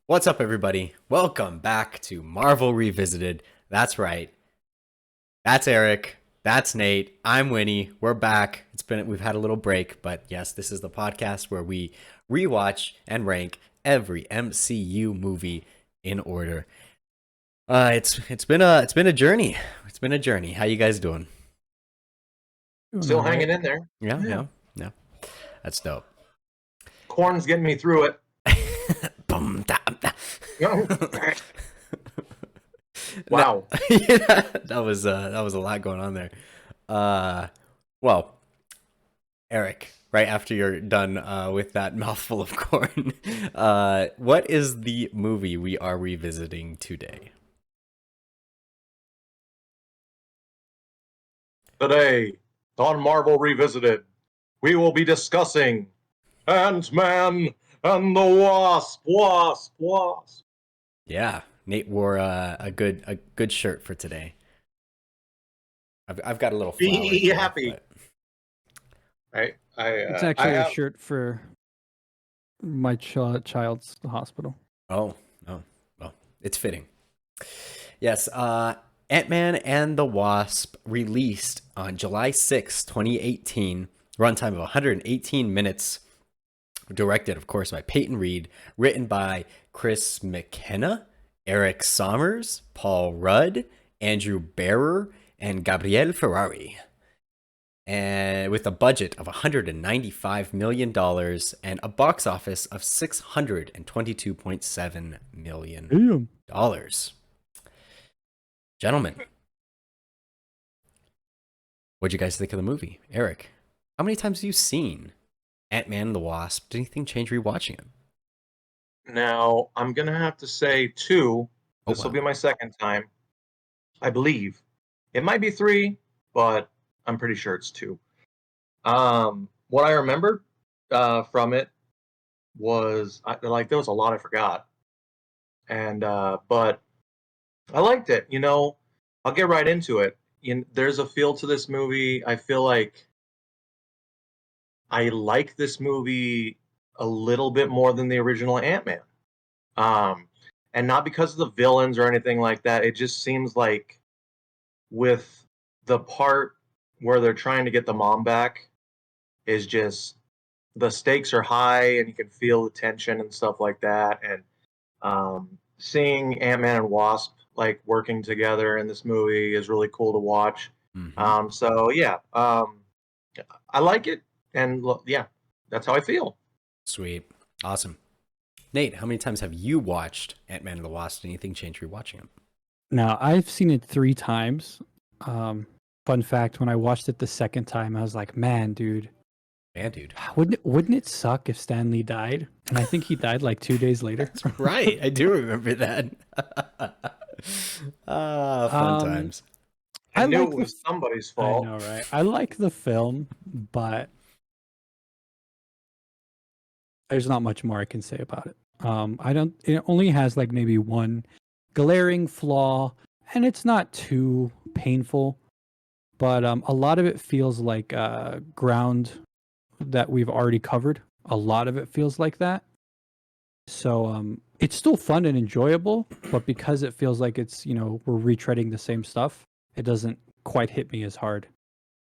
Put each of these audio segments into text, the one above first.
What's up, everybody? Welcome back to Marvel Revisited. That's right. That's Eric. That's Nate. I'm Winnie. We're back. We've had a little break, but yes, this is the podcast where we rewatch and rank every MCU movie in order. It's been a journey. It's been a journey. How you guys doing? Still hanging in there. Yeah. That's dope. Corn's getting me through it. Wow. That was a lot going on there. Well, Eric, right after you're done with that mouthful of corn, what is the movie we are revisiting today? Today, on Marvel Revisited, we will be discussing Antman and the Wasp. Yeah, Nate wore a good shirt for today. I've got a little flower. Be happy. But... It's actually a shirt for my child's hospital. Oh, well, it's fitting. Yes, Ant-Man and the Wasp released on July 6, 2018, runtime of 118 minutes. Directed, of course, by Peyton Reed, written by Chris McKenna, Eric Sommers, Paul Rudd, Andrew Barrer, and Gabriele Ferrari. And with a budget of $195 million and a box office of $622.7 million. Gentlemen, what'd you guys think of the movie? Eric, how many times have you seen Ant-Man and the Wasp? Did anything change rewatching it? Now, I'm going to have to say 2. This will wow. be my second time, I believe. It might be 3, but I'm pretty sure it's 2. What I remember from it was, there was a lot I forgot. But I liked it. I'll get right into it. There's a feel to this movie. I feel like I like this movie a little bit more than the original Ant-Man. And not because of the villains or anything like that. It just seems like with the part where they're trying to get the mom back is just the stakes are high and you can feel the tension and stuff like that. And seeing Ant-Man and Wasp working together in this movie is really cool to watch. Mm-hmm. I like it. And yeah, that's how I feel. Sweet. Awesome. Nate, how many times have you watched Ant-Man and the Wasp? Did anything change rewatching him? Now, I've seen it 3 times. Fun fact, when I watched it the second time, I was like, man, dude. Wouldn't it suck if Stan Lee died? And I think he died 2 days later. That's right. I do remember that. Fun times. I knew it was somebody's fault. I know, right? I like the film, but there's not much more I can say about it. It only has maybe one glaring flaw, and it's not too painful, but a lot of it feels like ground that we've already covered. A lot of it feels like that. So it's still fun and enjoyable, but because it feels like it's, we're retreading the same stuff, it doesn't quite hit me as hard.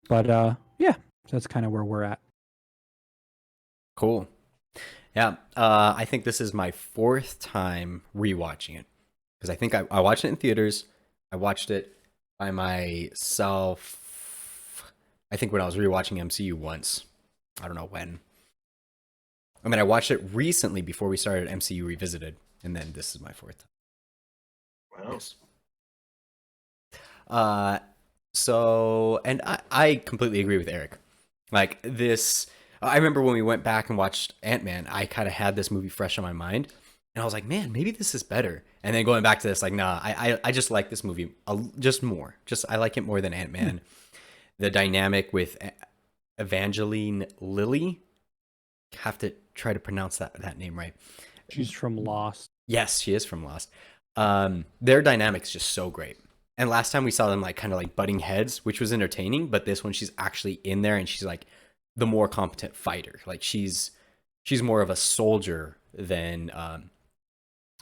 But yeah, that's kind of where we're at. Cool. Yeah, I think this is my 4th time rewatching it. Because I think I watched it in theaters. I watched it by myself, I think when I was rewatching MCU once. I don't know when. And then I watched it recently before we started MCU Revisited. And then this is my 4th time. Wow. Yes. And I completely agree with Eric. I remember when we went back and watched Ant-Man, I kind of had this movie fresh on my mind. And I was like, man, maybe this is better. And then going back to this, like, nah, I just like this movie just more. Just I like it more than Ant-Man. The dynamic with Evangeline Lilly, have to try to pronounce that name right. She's from Lost. Yes, she is from Lost. Their dynamic's just so great. And last time we saw them like kind of like butting heads, which was entertaining, but this one she's actually in there and she's like the more competent fighter. Like she's more of a soldier than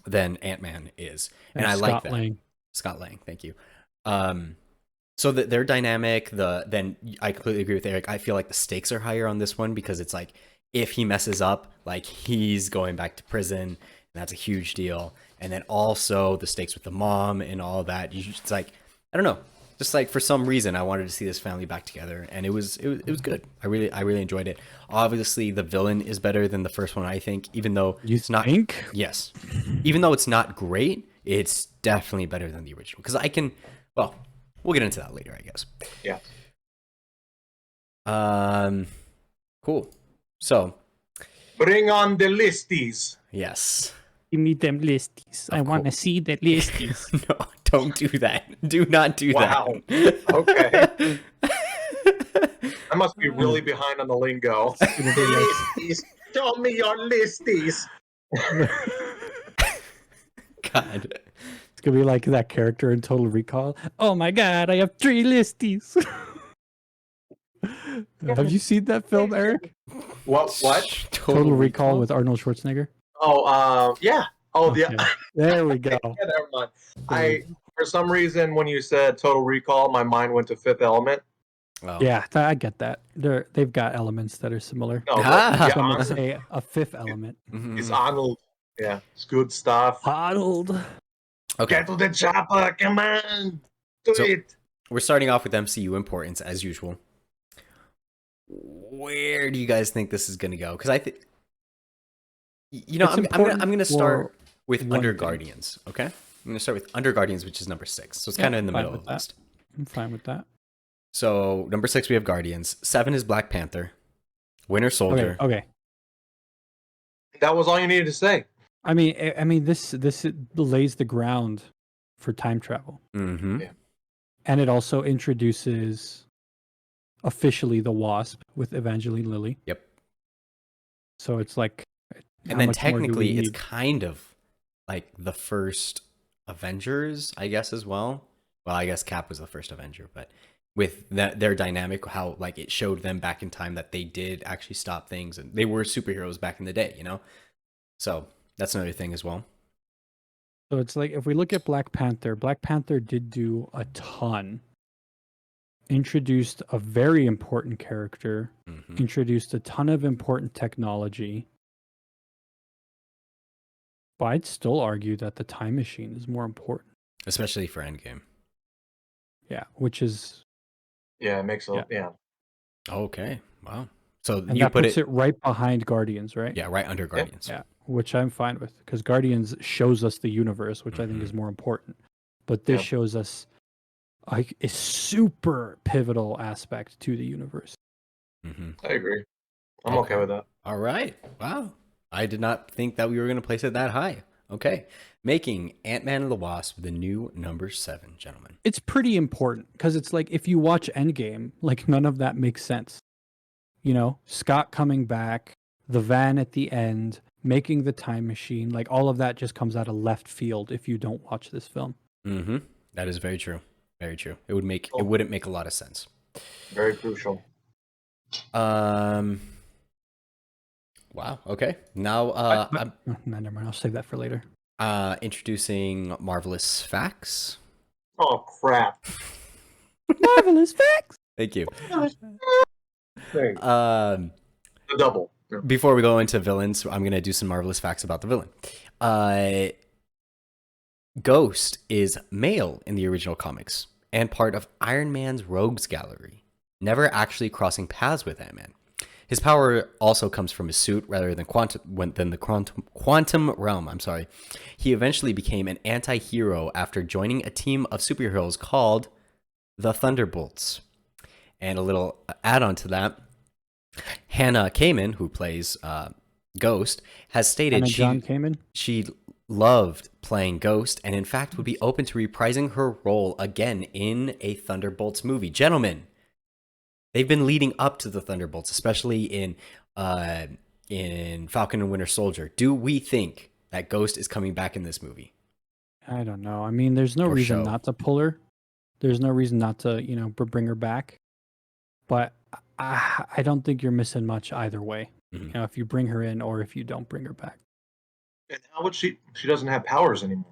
Ant-Man is. And I like that. Scott Lang, thank you. So that their dynamic, then I completely agree with Eric. I feel like the stakes are higher on this one because it's like if he messes up, like he's going back to prison, and that's a huge deal. And then also the stakes with the mom and all that. It's like, I don't know, just like for some reason I wanted to see this family back together, and it was good. I really enjoyed it. Obviously, the villain is better than the first one, I think, even though it's not. Yes, even though it's not great, it's definitely better than the original. Because we'll get into that later, I guess. Yeah. Cool. So, bring on the listies. Yes. Give me them listies. I want to see the listies. No, don't do that. Do not do that. Wow. Okay. I must be really behind on the lingo. Listies. Show me your listies. God. It's going to be like that character in Total Recall. Oh my God, I have 3 listies. Have you seen that film, Eric? What? Total Recall with Arnold Schwarzenegger. Oh, yeah. Oh, okay. Yeah. There we go. Yeah, never mind. For some reason, when you said Total Recall, my mind went to Fifth Element. Oh. Yeah, I get that. They've got elements that are similar. No, some would say a fifth element. It's Arnold. Yeah, it's good stuff. Arnold. Okay. Get to the chopper. Come on. Do it. We're starting off with MCU importance as usual. Where do you guys think this is going to go? Because I think, I'm going to start with Under Guardians. Okay, I'm going to start with Under Guardians, which is number 6. So it's kind of in the middle of the list. I'm fine with that. So number 6 we have Guardians. 7 is Black Panther. Winter Soldier. Okay. That was all you needed to say. I mean, this lays the ground for time travel. Mm-hmm. Yeah. And it also introduces officially the Wasp with Evangeline Lilly. Yep. So it's like, and then technically it's kind of like the first Avengers, I guess, as well. Well, I guess Cap was the first Avenger, but with their dynamic, how like it showed them back in time that they did actually stop things and they were superheroes back in the day, So that's another thing as well. So it's like if we look at Black Panther did do a ton. Introduced a very important character, introduced a ton of important technology. But I'd still argue that the time machine is more important. Especially for Endgame. Yeah, which is... Yeah, it makes a... Yeah. Okay, wow. So and you that puts it right behind Guardians, right? Yeah, right under Guardians. Yeah, which I'm fine with. Because Guardians shows us the universe, which I think is more important. But this shows us like a super pivotal aspect to the universe. I agree. I'm okay with that. All right. Wow. I did not think that we were going to place it that high. Okay. Making Ant-Man and the Wasp the new number 7, gentlemen. It's pretty important because it's like if you watch Endgame, like none of that makes sense. Scott coming back, the van at the end, making the time machine, like all of that just comes out of left field if you don't watch this film. Mm-hmm. That is very true. Very true. It wouldn't make a lot of sense. Very crucial. Wow. Okay. Now, never mind. I'll save that for later. Introducing Marvelous Facts. Oh crap! Marvelous Facts. Thank you. The double. Before we go into villains, I'm gonna do some Marvelous Facts about the villain. Ghost is male in the original comics and part of Iron Man's rogues gallery, never actually crossing paths with Ant-Man. His power also comes from his suit rather than the quantum realm. I'm sorry. He eventually became an anti-hero after joining a team of superheroes called the Thunderbolts. And a little add-on to that, Hannah Kamen, who plays Ghost, has stated John Kamen? she loved playing Ghost and in fact would be open to reprising her role again in a Thunderbolts movie. Gentlemen, they've been leading up to the Thunderbolts, especially in Falcon and Winter Soldier. Do we think that Ghost is coming back in this movie? I don't know. I mean, there's no reason not to pull her. There's no reason not to, bring her back. But I don't think you're missing much either way. Mm-hmm. If you bring her in or if you don't bring her back. And how would she doesn't have powers anymore?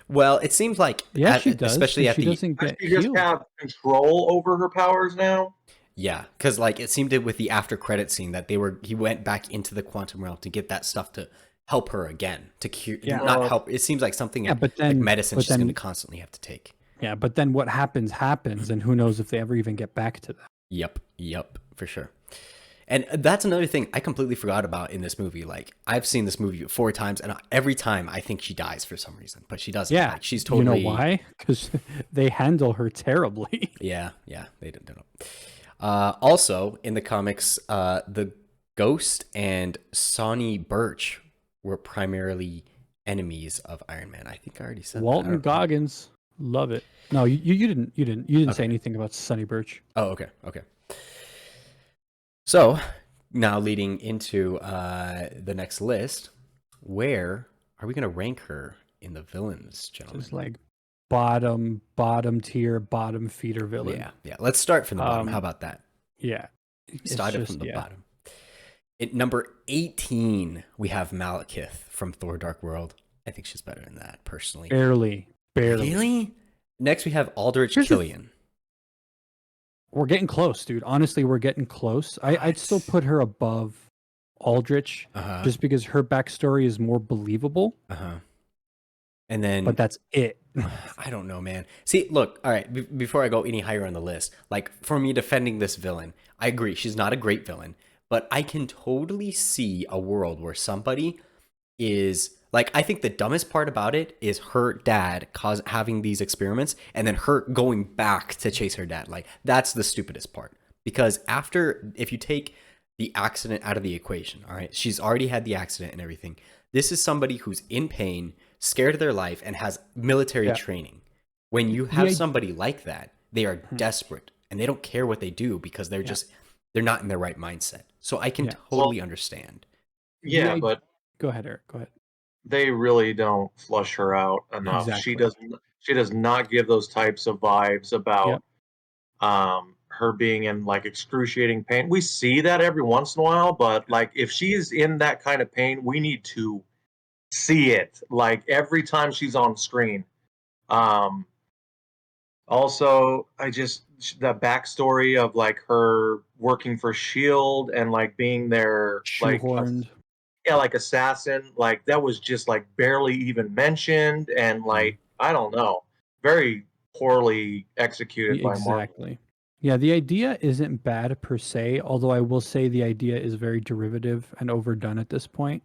Well, it seems like she does, especially at she doesn't Does get she just healed. have control over her powers now? Yeah, because like it seemed with the after credit scene that he went back into the quantum realm to get that stuff to help her again, to cure, not help. It seems like something but then, like medicine she's going to constantly have to take. Yeah, but then what happens, and who knows if they ever even get back to that. Yep, for sure. And that's another thing I completely forgot about in this movie. Like, I've seen this movie 4 times, and every time I think she dies for some reason, but she doesn't. Yeah, like, she's totally. You know why? Because they handle her terribly. Yeah, they don't know. Also, in the comics, the Ghost and Sonny Birch were primarily enemies of Iron Man. I think I already said Walton Goggins, love it. No, you didn't say anything about Sonny Birch. Oh, okay. So now leading into the next list, where are we going to rank her in the villains, gentlemen? Just like bottom tier, bottom feeder villain. Yeah. Let's start from the bottom. How about that? Yeah. Start it from the bottom. At number 18, we have Malekith from Thor: Dark World. I think she's better than that, personally. Barely. Really? Next, we have Aldrich Killian. We're getting close, dude. Honestly, we're getting close. I'd still put her above Aldrich, just because her backstory is more believable. And then, but that's it. I don't know, man. See, look, all right, before I go any higher on the list, like for me defending this villain, I agree, she's not a great villain, but I can totally see a world where somebody is like, I think the dumbest part about it is her dad having these experiments and then her going back to chase her dad. Like, that's the stupidest part, because if you take the accident out of the equation, all right, she's already had the accident and everything. This is somebody who's in pain, scared of their life, and has military training. When you have somebody like that, they are desperate and they don't care what they do because they're they're not in their right mindset. So I can totally understand. Yeah, but go ahead, Eric. Go ahead. They really don't flush her out enough. Exactly. She does not give those types of vibes about her being in like excruciating pain. We see that every once in a while, but like if she's in that kind of pain, we need to see it like every time she's on screen. Also, the backstory of like her working for Shield and like being their shoehorned, like assassin, like that was just like barely even mentioned, and like I don't know, very poorly executed by Marvel. Exactly. Yeah, the idea isn't bad per se, although I will say the idea is very derivative and overdone at this point.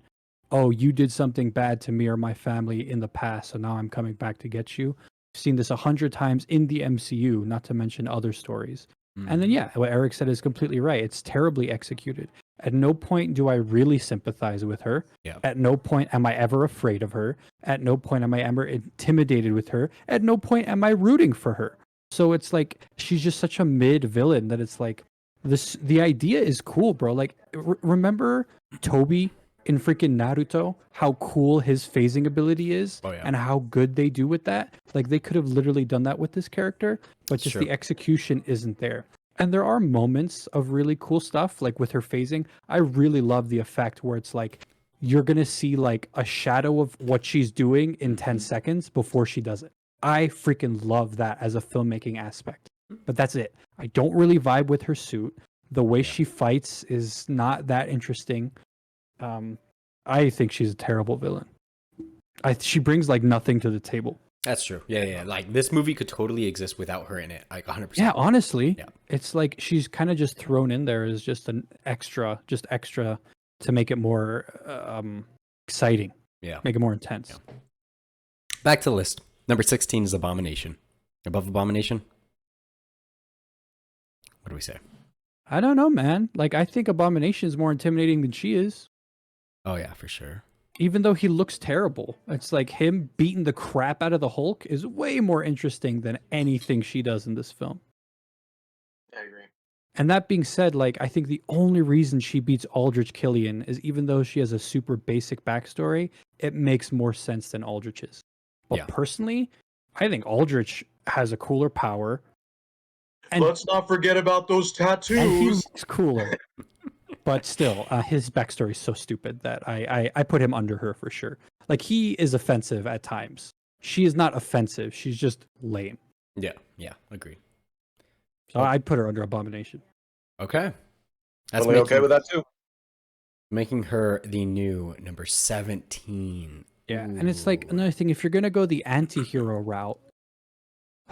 Oh, you did something bad to me or my family in the past, so now I'm coming back to get you. I've seen this 100 times in the MCU, not to mention other stories. And then, what Eric said is completely right. It's terribly executed. At no point do I really sympathize with her. Yeah. At no point am I ever afraid of her. At no point am I ever intimidated with her. At no point am I rooting for her. So it's like she's just such a mid villain that it's like the idea is cool, bro. Like remember Toby in freaking Naruto, how cool his phasing ability is and how good they do with that. Like they could have literally done that with this character, but just the execution isn't there. And there are moments of really cool stuff, like with her phasing. I really love the effect where it's like you're going to see like a shadow of what she's doing in 10 seconds before she does it. I freaking love that as a filmmaking aspect. But that's it. I don't really vibe with her suit. The way she fights is not that interesting. I think she's a terrible villain. She brings like nothing to the table. That's true. Yeah. Like this movie could totally exist without her in it. Like 100%. Yeah, honestly, it's like she's kind of just thrown in there as just an extra, to make it more exciting. Yeah. Make it more intense. Yeah. Back to the list. Number 16 is Abomination. Above Abomination? What do we say? I don't know, man. Like I think Abomination is more intimidating than she is. Oh yeah, for sure. even though he looks terrible, it's like him beating the crap out of the Hulk is way more interesting than anything she does in this film. I agree. And that being said, like, I think the only reason she beats Aldrich Killian is even though she has a super basic backstory, it makes more sense than Aldrich's. But Yeah. personally, I think Aldrich has a cooler power. And, Let's not forget about those and he tattoos. looks cooler. But still, his backstory is so stupid that I put him under her for sure. Like, he is offensive at times. She is not offensive. She's just lame. Yeah, agreed. So I'd put her under Abomination. Okay. That's okay with that too. Making her the new number 17. Yeah, and it's like another thing, if you're going to go the anti-hero route,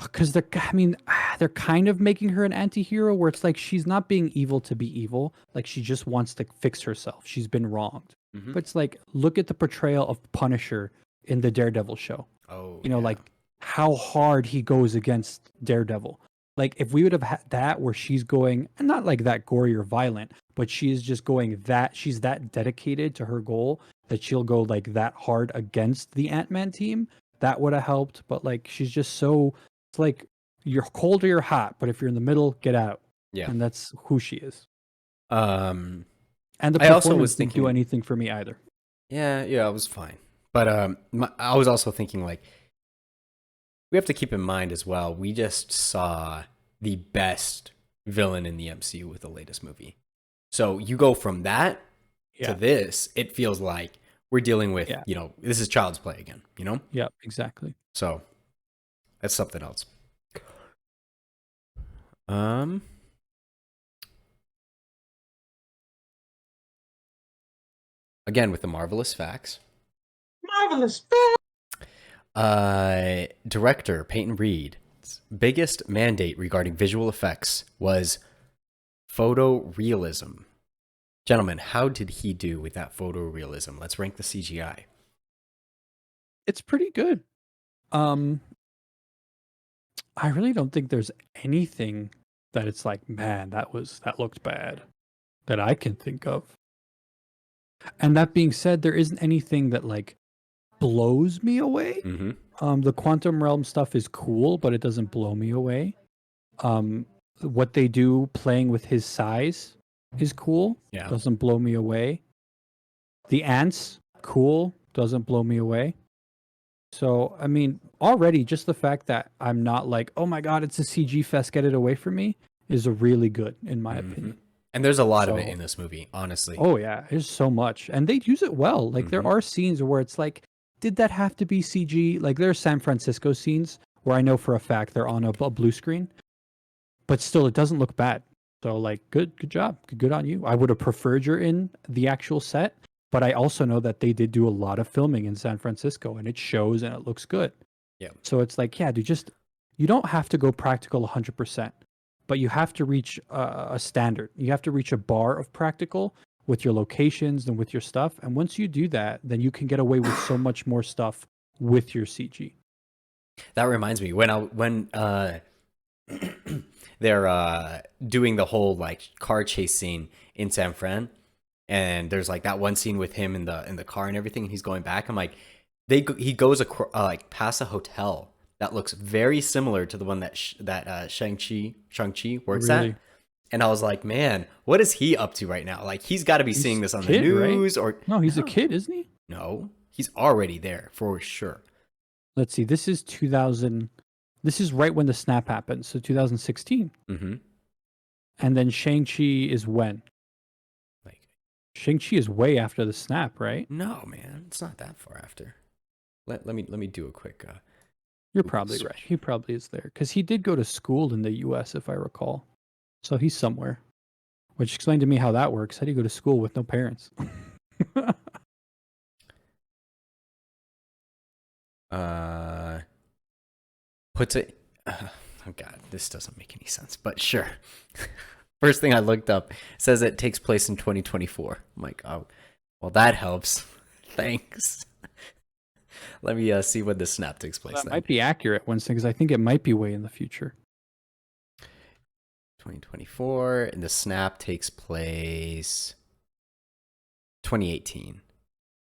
because they're kind of making her an anti-hero where it's like she's not being evil to be evil. Like, she just wants to fix herself. She's been wronged. Mm-hmm. But it's like, look at the portrayal of Punisher in the Daredevil show. Oh, you know, like how hard he goes against Daredevil. Like, if we would have had that where she's going, and not like that gory or violent, but she is just going that, she's that dedicated to her goal that she'll go like that hard against the Ant-Man team, that would have helped. But like, she's just so, it's like, you're cold or you're hot, but if you're in the middle, get out. Yeah. And that's who she is. And the I also performance was didn't do anything for me either. Yeah, it was fine. But I was also thinking, like, we have to keep in mind as well, we just saw the best villain in the MCU with the latest movie. So you go from that to this, it feels like we're dealing with, you know, this is child's play again, you know? Yeah, exactly. So that's something else. Again, with the marvelous facts. Marvelous facts. Director Peyton Reed's biggest mandate regarding visual effects was photorealism. Gentlemen, how did he do with that photorealism? Let's rank the CGI. It's pretty good. I really don't think there's anything that it's like, man, that looked bad that I can think of. And that being said, there isn't anything that like blows me away. Mm-hmm. The quantum realm stuff is cool, but it doesn't blow me away. What they do playing with his size is cool. Yeah. Doesn't blow me away. The ants, cool. Doesn't blow me away. So, I mean, already just the fact that I'm not like, oh my God, it's a CG fest, get it away from me, is really good, in my opinion. And there's a lot of it in this movie, honestly. Oh, yeah, there's so much. And they use it well. Like, there are scenes where it's like, did that have to be CG? Like, there are San Francisco scenes where I know for a fact they're on a blue screen, but still, it doesn't look bad. So, like, good job. Good on you. I would have preferred you're in the actual set, but I also know that they did do a lot of filming in San Francisco, and it shows and it looks good. Yeah. So it's like, yeah, dude, you don't have to go practical 100%, but you have to reach a standard. You have to reach a bar of practical with your locations and with your stuff. And once you do that, then you can get away with so much more stuff with your CG. That reminds me, when they're doing the whole like car chase scene in San Fran, and there's like that one scene with him in the car and everything, and he's going back. I'm like, he goes like past a hotel that looks very similar to the one that Shang-Chi works at. And I was like, man, what is he up to right now? Like, he's got to be seeing this on the news, right? No, he's a kid, isn't he? No, he's already there for sure. Let's see. This is 2000. This is right when the snap happened, so 2016. Mm-hmm. And then Shang-Chi is when? Like, Shang-Chi is way after the snap, right? No, man, it's not that far after. Let me do a quick. You're probably right. He probably is there because he did go to school in the U.S. if I recall. So he's somewhere. Which explained to me how that works. How do you go to school with no parents? Puts it. Oh God, this doesn't make any sense. But sure. First thing I looked up says it takes place in 2024. I'm like, oh, well that helps. Thanks. Let me see when the snap takes place. That might be accurate, Winston, because I think it might be way in the future. 2024, and the snap takes place 2018.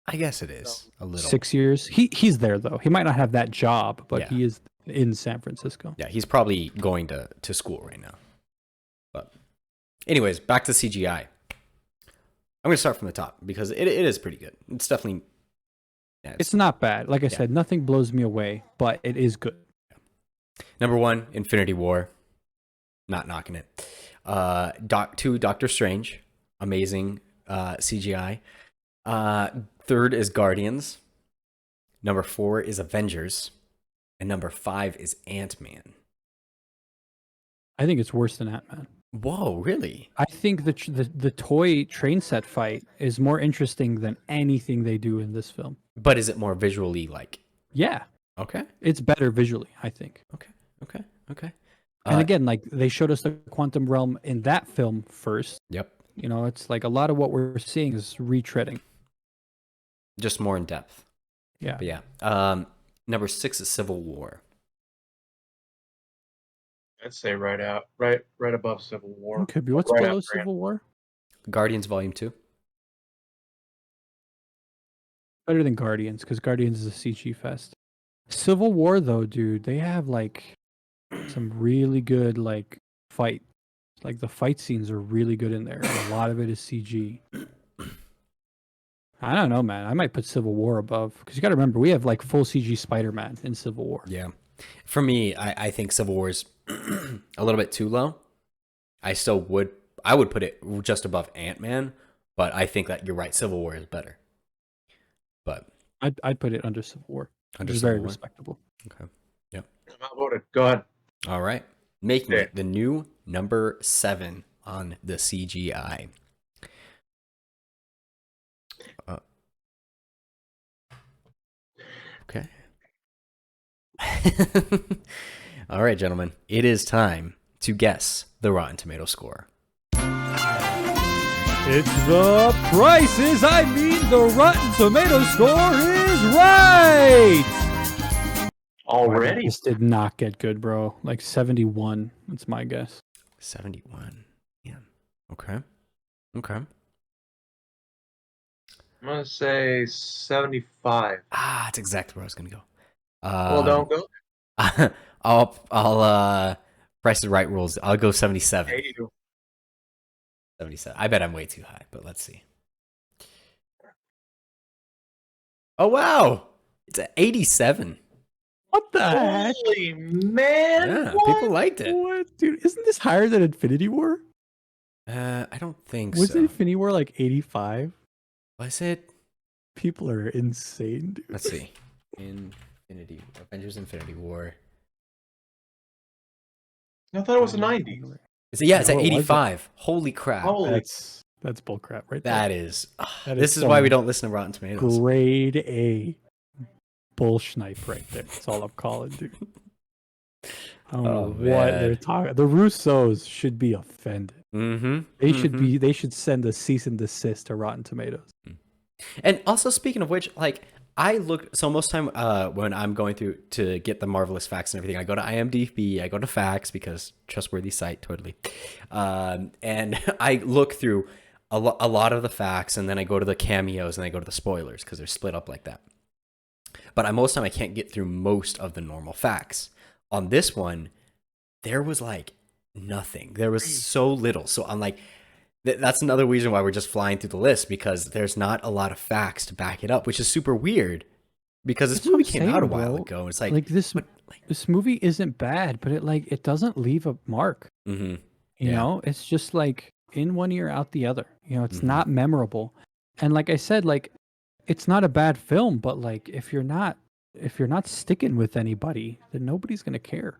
I guess it is a little. 6 years. He's there though. He might not have that job, but Yeah. he is in San Francisco. Yeah, he's probably going to school right now. But anyways, back to CGI. I'm going to start from the top because it is pretty good. It's definitely... Yeah, It's not bad. Like I said, nothing blows me away, but it is good. Number 1, Infinity War. Not knocking it. 2, Doctor Strange. Amazing CGI. 3rd is Guardians. Number 4 is Avengers. And number 5 is Ant-Man. I think it's worse than Antman. Whoa, really? I think the toy train set fight is more interesting than anything they do in this film. But is it more visually like... Yeah. Okay. It's better visually, I think. Okay. And again, like they showed us the quantum realm in that film first. Yep. You know, it's like a lot of what we're seeing is retreading. Just more in depth. Yeah. But yeah. Number 6 is Civil War. I'd say right above Civil War. It could be. What's Right below after Civil War? Guardians Volume 2. Better than Guardians, because Guardians is a CG fest. Civil War, though, dude, they have like some really good like fight. Like the fight scenes are really good in there. And a lot of it is CG. I don't know, man. I might put Civil War above because you got to remember we have like full CG Spider-Man in Civil War. Yeah. For me, I think Civil War is a little bit too low. I would put it just above Ant-Man, but I think that you're right. Civil War is better. But I'd put it under Civil War. Under It's Civil very War? respectable. Okay. Yep. I'm outvoted. Go ahead. All right. Making Okay. it the new number 7 on the CGI. Okay. All right, gentlemen. It is time to guess the Rotten Tomato score. It's the prices. I mean, the Rotten Tomato score is right. Already? This did not get good, bro. Like 71. That's my guess. 71. Yeah. Okay. Okay. I'm going to say 75. That's exactly where I was going to go. Well, don't go. I'll Price is Right rules. I'll go 77. Hey, you. 77. I bet I'm way too high, but let's see. Oh, wow. It's at 87. What the heck? Holy man. Yeah, what? people liked it. What, dude? Isn't this higher than Infinity War? I don't think Was so. Infinity War like 85? Was it? People are insane, dude. Let's see. Avengers Infinity War. I thought it was the 90s. Is it, yeah, it's at What was it? 85. Holy crap. Holy. That's bullcrap right there. That is. That This is is why we some don't listen to Rotten Tomatoes. Grade A bullshnipe right there. That's all I'm calling, dude. I don't know what man. they're talking. The Russos should be offended. Mm-hmm. They should be. They should send a cease and desist to Rotten Tomatoes. And also, speaking of which, like, I looked, so most time when I'm going through to get the Marvelous facts and everything, I go to IMDb, I go to facts because trustworthy site, totally. And I look through a lot of the facts, and then I go to the cameos, and I go to the spoilers because they're split up like that. But most time I can't get through most of the normal facts. On this one, there was like nothing. There was so little. So I'm like, that's another reason why we're just flying through the list, because there's not a lot of facts to back it up, which is super weird because this That's what movie I'm came saying, out a while bro. ago. It's This movie isn't bad, but it doesn't leave a mark. mm-hmm. You Yeah. know, it's just like in one ear out the other. You know, it's Mhm. not memorable. And like I said, like it's not a bad film, but like if you're not sticking with anybody, then nobody's gonna care.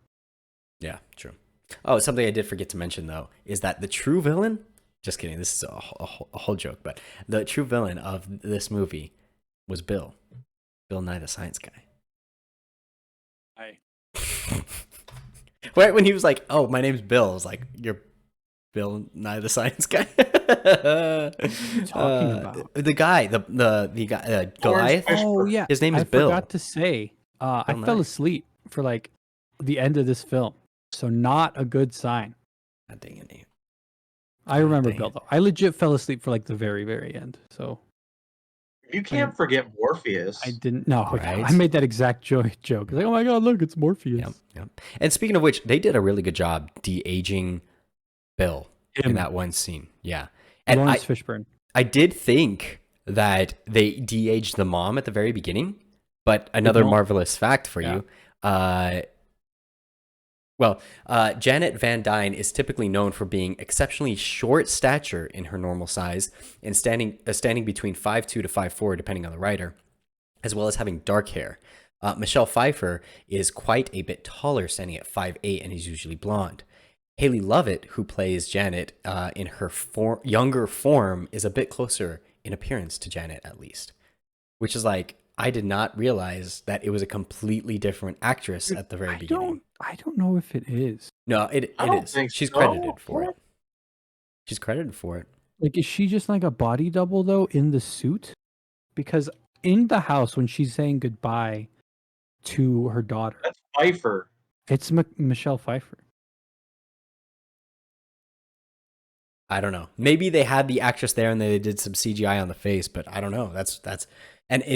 Yeah, true. Oh, something I did forget to mention though is that the true villain. Just kidding. This is a whole joke, but the true villain of this movie was Bill Nye the Science Guy. Right when he was like, "Oh, my name's Bill," I was like, "You're Bill Nye the Science Guy." What are you talking about? The guy, the guy, Goliath. Oh yeah, His name is I Bill. forgot to say, I Bill fell Nye. asleep for like the end of this film, so not a good sign. God dang it. I remember dang Bill it. though. I legit fell asleep for like the very, very end. So You can't forget Morpheus. I didn't know. Right. I made that exact joke. Like, oh my god, look, it's Morpheus. Yep, yep. And speaking of which, they did a really good job de-aging Bill in that one scene. Yeah. And Lawrence Fishburne. I did think that they de-aged the mom at the very beginning, but another marvelous fact for you. Janet Van Dyne is typically known for being exceptionally short stature in her normal size and standing between 5'2" to 5'4", depending on the writer, as well as having dark hair. Michelle Pfeiffer is quite a bit taller, standing at 5'8", and is usually blonde. Haley Lovett, who plays Janet in her younger form, is a bit closer in appearance to Janet, at least. Which is like, I did not realize that it was a completely different actress at the very beginning. I don't know if it is. No, it is. She's credited for it. She's credited for it. Like, is she just like a body double, though, in the suit? Because in the house, when she's saying goodbye to her daughter... That's Pfeiffer. It's Michelle Pfeiffer. I don't know. Maybe they had the actress there and they did some CGI on the face, but I don't know.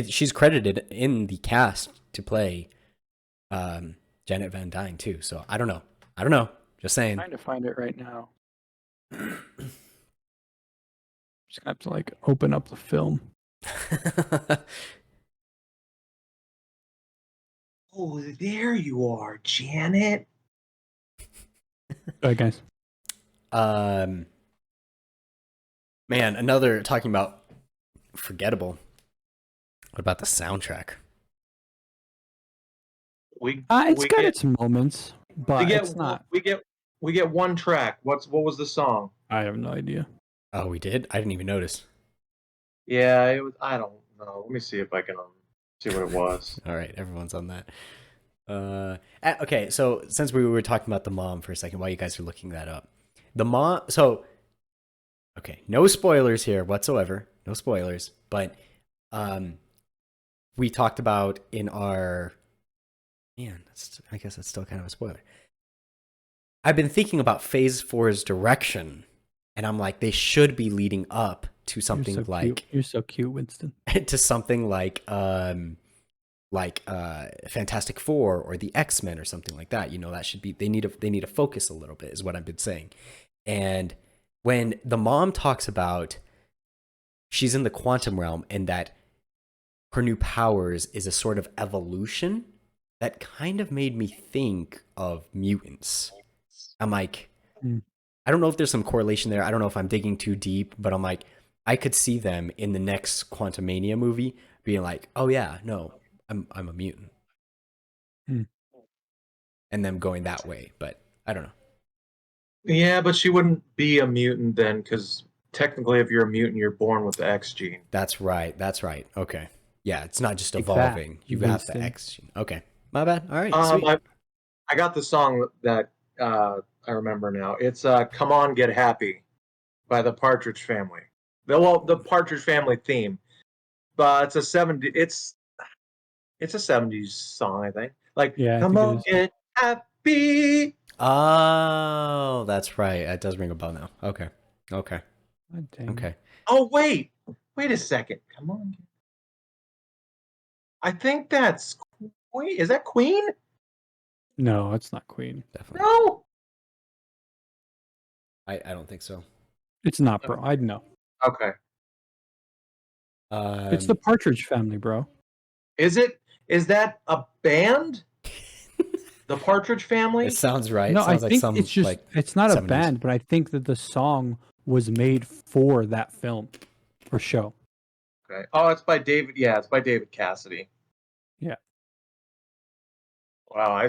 She's credited in the cast to play Janet Van Dyne too. So I don't know. Just saying. I'm trying to find it right now. Just gonna have to like open up the film. Oh, there you are, Janet. All right, guys. Man, another talking about forgettable. What about the soundtrack? It's got its moments, but it's not. We get one track. What was the song? I have no idea. Oh, we did? I didn't even notice. Yeah, it was. I don't know. Let me see if I can see what it was. All right, everyone's on that. Okay, so since we were talking about the mom for a second, while you guys are looking that up, the mom. So, okay, no spoilers here whatsoever. No spoilers, but we talked about in our. Man, I guess that's still kind of a spoiler. I've been thinking about Phase 4's direction, and I'm like, they should be leading up to something You're so cute, Winston. to something like Fantastic Four or the X-Men or something like that. You know, that should be they need to focus a little bit, is what I've been saying. And when the mom talks about she's in the quantum realm and that her new powers is a sort of evolution, that kind of made me think of mutants. I'm like, I don't know if there's some correlation there. I don't know if I'm digging too deep, but I'm like, I could see them in the next Quantumania movie being like, oh yeah, no, I'm a mutant. And them going that way, but I don't know. Yeah, but she wouldn't be a mutant then, because technically if you're a mutant, you're born with the X gene. That's right. Okay. Yeah, it's not just evolving. You have the X gene. Okay. My bad. All right. I got the song that I remember now. It's "Come On, Get Happy" by the Partridge Family. The Partridge Family theme, but it's a 70s song, I think. Like, yeah, come on, get happy. Oh, that's right. That does ring a bell now. Okay. Okay. Oh wait a second. Come on. I think that's Queen. Is that Queen? No, it's not Queen. Definitely. No. I don't think so. It's not, bro. I'd know. Okay. It's the Partridge Family, bro. Is it? Is that a band? The Partridge Family? It sounds right. No, it sounds I think it's just it's not 70s. A band, but I think that the song was made for that film or show. Okay. Oh, it's by David. Yeah, it's by David Cassidy. Yeah. Wow, I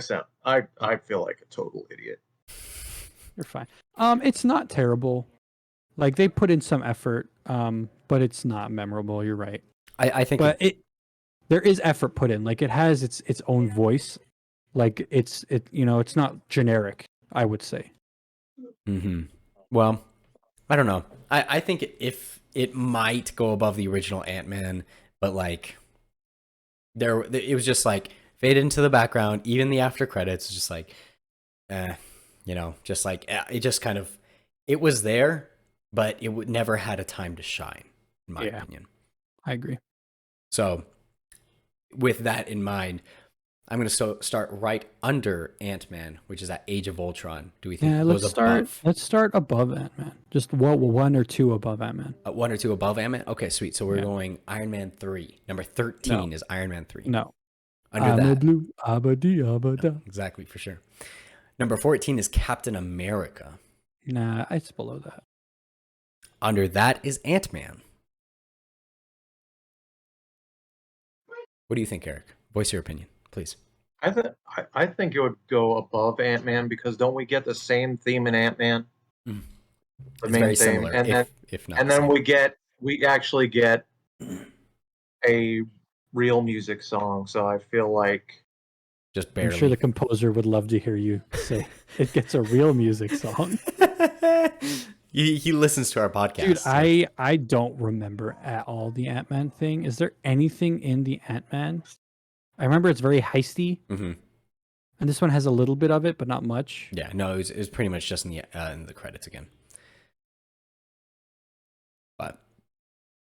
feel like a total idiot. You're fine. It's not terrible. Like, they put in some effort, but it's not memorable. You're right. I think, but there is effort put in. Like, it has its own voice. Like, it's not generic, I would say. Well, I don't know. I think if it might go above the original Ant-Man, but like it was just like fade into the background. Even the after credits, just like, just like it just kind of it was there, but it would never had a time to shine, in my opinion. I agree. So with that in mind, I'm going to start right under Ant-Man, which is at Age of Ultron. Do we think Yeah, those above? let's start above Ant-Man. Just one or two above Ant-Man. One or two above Ant-Man? Okay, sweet. So we're Yeah. going Iron Man 3. Number 13 is Iron Man 3. No. Under I'm a that. blue, abadi, abada. Exactly, for sure. Number 14 is Captain America. Nah, it's below that. Under that is Ant-Man. What do you think, Eric? Voice your opinion, please. I think it would go above Ant-Man because don't we get the same theme in Ant-Man? Mm. The It's main very theme, similar, and if not and the then same. we actually get a real music song. So I feel like Just barely. I'm sure the composer would love to hear you say it gets a real music song. he listens to our podcast. Dude, so. I don't remember at all the Ant-Man thing. Is there anything in the Ant-Man? I remember it's very heisty, Mm-hmm. and this one has a little bit of it, but not much. Yeah, no, it was pretty much just in the credits again. But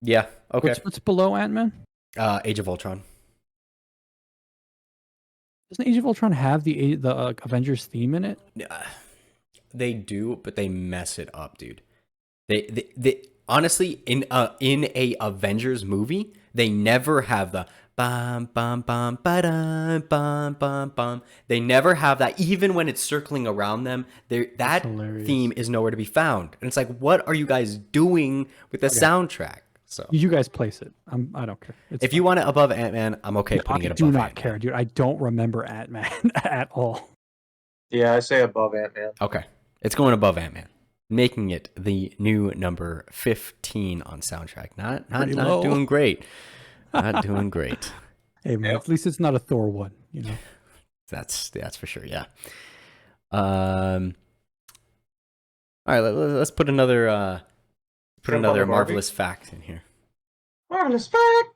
yeah, okay. What's below Ant-Man? Age of Ultron. Doesn't Age of Ultron have the Avengers theme in it? They do, but they mess it up, dude. They honestly in a Avengers movie, they never have the bum bum bum ba-dum, bum bum bum. They never have that, even when it's circling around them. That theme is nowhere to be found, and it's like, what are you guys doing with the soundtrack? So you guys place it. I don't care. If you want it above Ant-Man, I'm okay putting it above. I do not Ant-Man. care, dude. I don't remember Ant-Man at all. Yeah, I say above Ant-Man. Okay, it's going above Ant-Man, making it the new number 15 on soundtrack. Not doing great. Not doing great. Hey man, at least it's not a Thor one, you know. That's for sure. Yeah. All right, let's put another marvelous fact in here. Marvelous fact.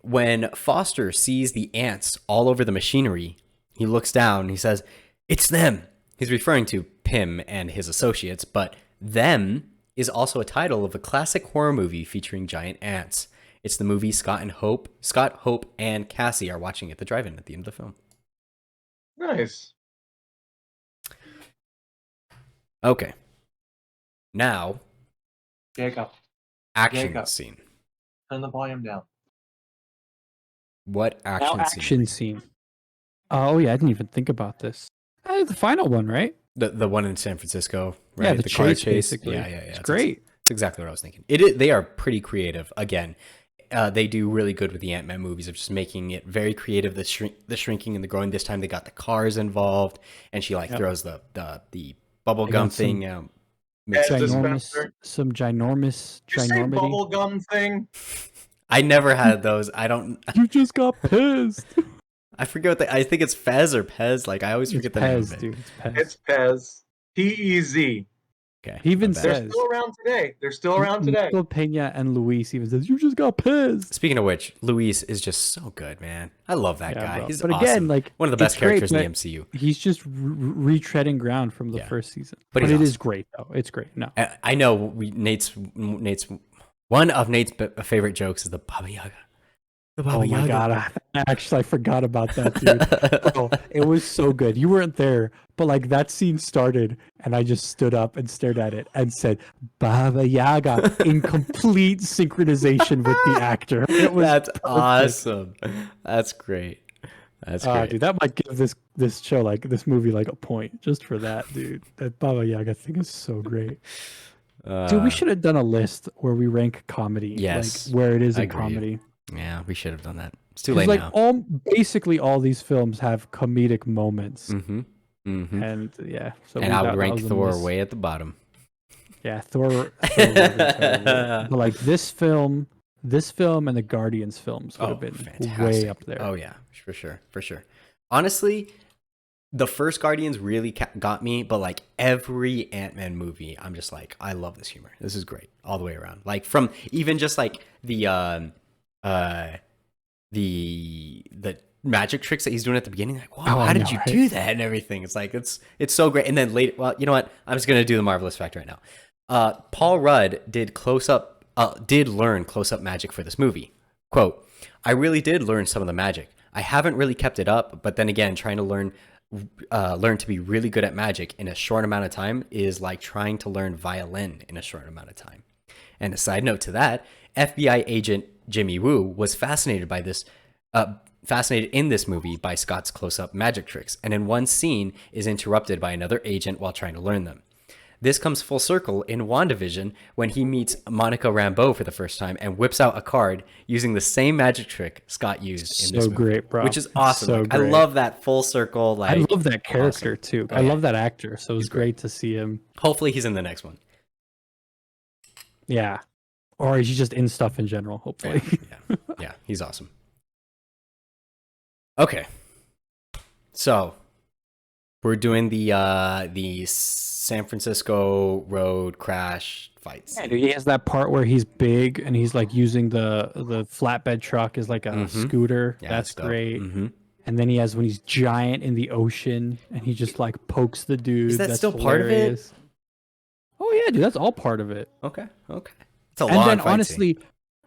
When Foster sees the ants all over the machinery, he looks down and he says, "It's them." He's referring to Pym and his associates, but "them" is also a title of a classic horror movie featuring giant ants. It's the movie Scott, Hope, and Cassie are watching at the drive-in at the end of the film. Nice. Okay. Now, Jacob. action scene. Turn the volume down. What action scene? Oh yeah, I didn't even think about this. The final one, right? The one in San Francisco, right? Yeah, the car chase, chase. basically. Yeah. It's great. That's exactly what I was thinking. They are pretty creative. Again, they do really good with the Ant-Man movies of just making it very creative. The shrinking and the growing. This time they got the cars involved, and she throws the bubble gum thing. Some ginormous. Did you say bubble gum thing? I never had those. I don't. You just got pissed. I forget what I think it's Fez or Pez. Like I always forget the name of it. Dude, it's Pez. P-E-Z. Okay. He even They're says still around today. They're still around today. Michael Pena and Luis even says, "You just got pissed." Speaking of which, Luis is just so good, man. I love that guy. Bro. He's but awesome. Again, like one of the best characters great, in the MCU. He's just retreading ground from the first season. But it is great, though. It's great. No, I know. Nate's one of Nate's favorite jokes is the Baba Yaga. Oh my god! I forgot about that, dude. Bro, it was so good. You weren't there, but like that scene started, and I just stood up and stared at it and said "Baba Yaga" in complete synchronization with the actor. That's awesome. That's great. That's great, dude. That might give this show this movie a point just for that, dude. That Baba Yaga thing is so great. Dude, we should have done a list where we rank comedy. Yes, where it is in comedy. Yeah, we should have done that. It's too late now. Basically all these films have comedic moments. Mm-hmm. Mm-hmm. And yeah, so I would rank Thor way at the bottom. Yeah, Thor but this film and the Guardians films would have been fantastic. Way up there. Oh yeah, for sure. Honestly, the first Guardians really got me, but every Ant-Man movie, I'm just I love this humor. This is great all the way around. From even just the magic tricks that he's doing at the beginning, wow, how did you do that and everything? It's so great. And then later, well, you know what? I'm just gonna do the marvelous fact right now. Paul Rudd did learn close-up magic for this movie. Quote, I really did learn some of the magic. I haven't really kept it up, but then again, trying to learn to be really good at magic in a short amount of time is like trying to learn violin in a short amount of time. And a side note to that, FBI agent Jimmy Woo was fascinated in this movie by Scott's close-up magic tricks, and in one scene is interrupted by another agent while trying to learn them. This comes full circle in WandaVision when he meets Monica Rambeau for the first time and whips out a card using the same magic trick Scott used in this movie. Great, bro. Which is awesome. So I love that full circle. Like, I love that character awesome. too. Oh, I love that actor. So it was great to see him. Hopefully he's in the next one. Yeah. Or he's just in stuff in general, hopefully. Yeah, he's awesome. Okay. So we're doing the San Francisco road crash fights. Yeah, dude, he has that part where he's big and he's like using the flatbed truck as like a scooter. Yeah, that's great. Mm-hmm. And then he has when he's giant in the ocean and he just like pokes the dude. Is that that's still part of it? Oh yeah, dude, that's all part of it. Okay. It's a And long then fight honestly,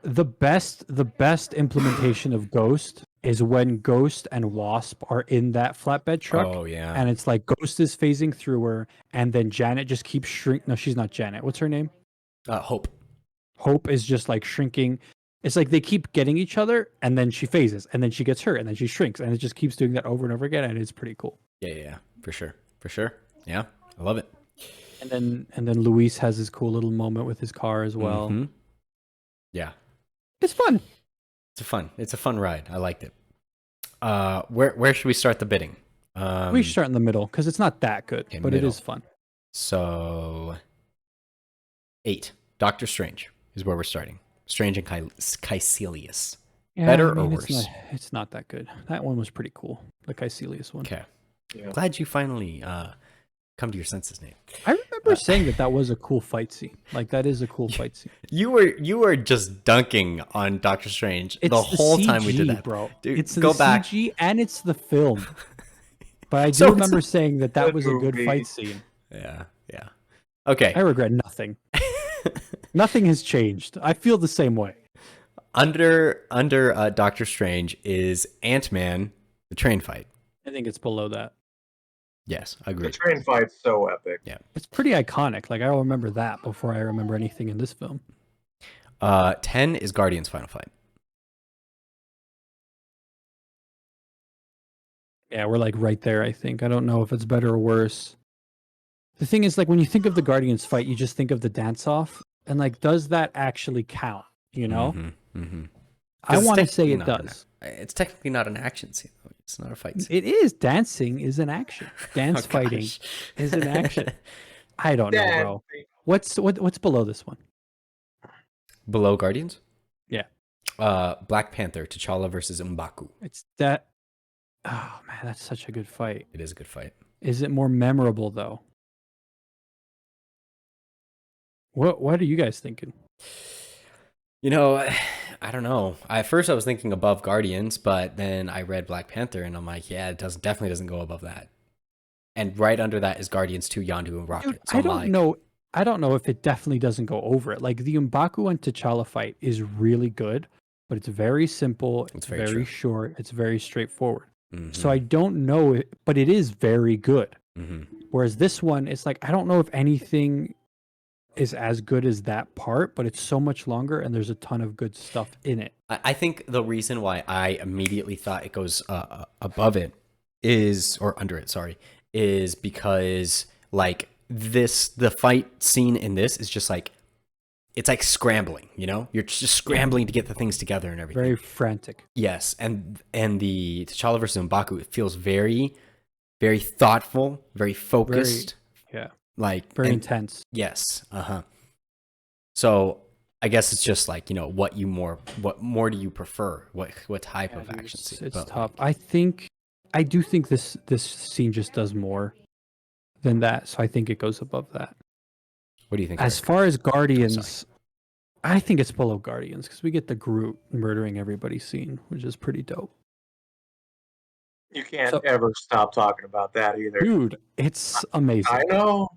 scene. the best implementation of Ghost is when Ghost and Wasp are in that flatbed truck. Oh yeah. And it's like Ghost is phasing through her, and then Janet just keeps shrinking. No, she's not Janet. What's her name? Hope. Hope is just like shrinking. It's like they keep getting each other, and then she phases, and then she gets hurt, and then she shrinks, and it just keeps doing that over and over again, and it's pretty cool. Yeah, for sure. Yeah, I love it. And then Luis has his cool little moment with his car as well. Mm-hmm. Yeah, it's fun. It's a fun ride. I liked it. Where should we start the bidding? We should start in the middle because it's not that good, okay, but middle. it is fun. So 8. Doctor Strange is where we're starting. Strange and Kaecilius. Yeah, Better or worse? It's not that good. That one was pretty cool. The Kaecilius one. Okay. Yeah. Glad you finally come to your senses, Nate. I remember saying that was a cool fight scene. Like that is a cool fight scene. You were just dunking on Doctor Strange the whole time we did that, bro. Dude, it's go the back. CG and it's the film. But I do So remember saying that good was a good movie. fight scene. Yeah. Okay. I regret nothing. Nothing has changed. I feel the same way. Under Doctor Strange is Antman, the train fight. I think it's below that. Yes, I The agree. train fight's so epic. Yeah. It's pretty iconic. Like I'll remember that before I remember anything in this film. 10 is Guardian's final fight. Yeah, we're like right there, I think. I don't know if it's better or worse. The thing is, like, when you think of the Guardians fight, you just think of the dance-off. And, like, does that actually count? You know? Mm-hmm. I want to say it not does. It's technically not an action scene, though. It's not a fight scene. It is. Dancing is an action. Dance Oh, fighting gosh. is an action. I don't know, bro. What's below this one? Below Guardians? Yeah. Black Panther, T'Challa versus M'Baku. It's that. Oh, man, that's such a good fight. It is a good fight. Is it more memorable, though? What are you guys thinking? You know, I don't know. At first, I was thinking above Guardians, but then I read Black Panther, and I'm like, yeah, it definitely doesn't go above that. And right under that is Guardians 2, Yondu, and Rocket. Dude, So I don't know. I don't know if it definitely doesn't go over it. Like the M'Baku and T'Challa fight is really good, but it's very simple. It's very very true. short. It's very straightforward. Mm-hmm. So I don't know, but it is very good. Mm-hmm. Whereas this one, it's like I don't know if anything is as good as that part, but it's so much longer and there's a ton of good stuff in it. I think the reason why I immediately thought it goes above it is, or under it, sorry, is because like the fight scene in this is just like, it's like scrambling, you know? You're just scrambling to get the things together and everything. Very frantic. Yes, and the T'Challa versus M'Baku, it feels very, very thoughtful, very focused. Yeah. Like Very intense. Yes. So I guess it's just like, you know, what more do you prefer? What type of action scene? It's But, tough. I do think this scene just does more than that. So I think it goes above that. What do you think? As Eric? far as Guardians, I think it's below Guardians because we get the Groot murdering everybody scene, which is pretty dope. You can't ever stop talking about that either. Dude, it's amazing. I know.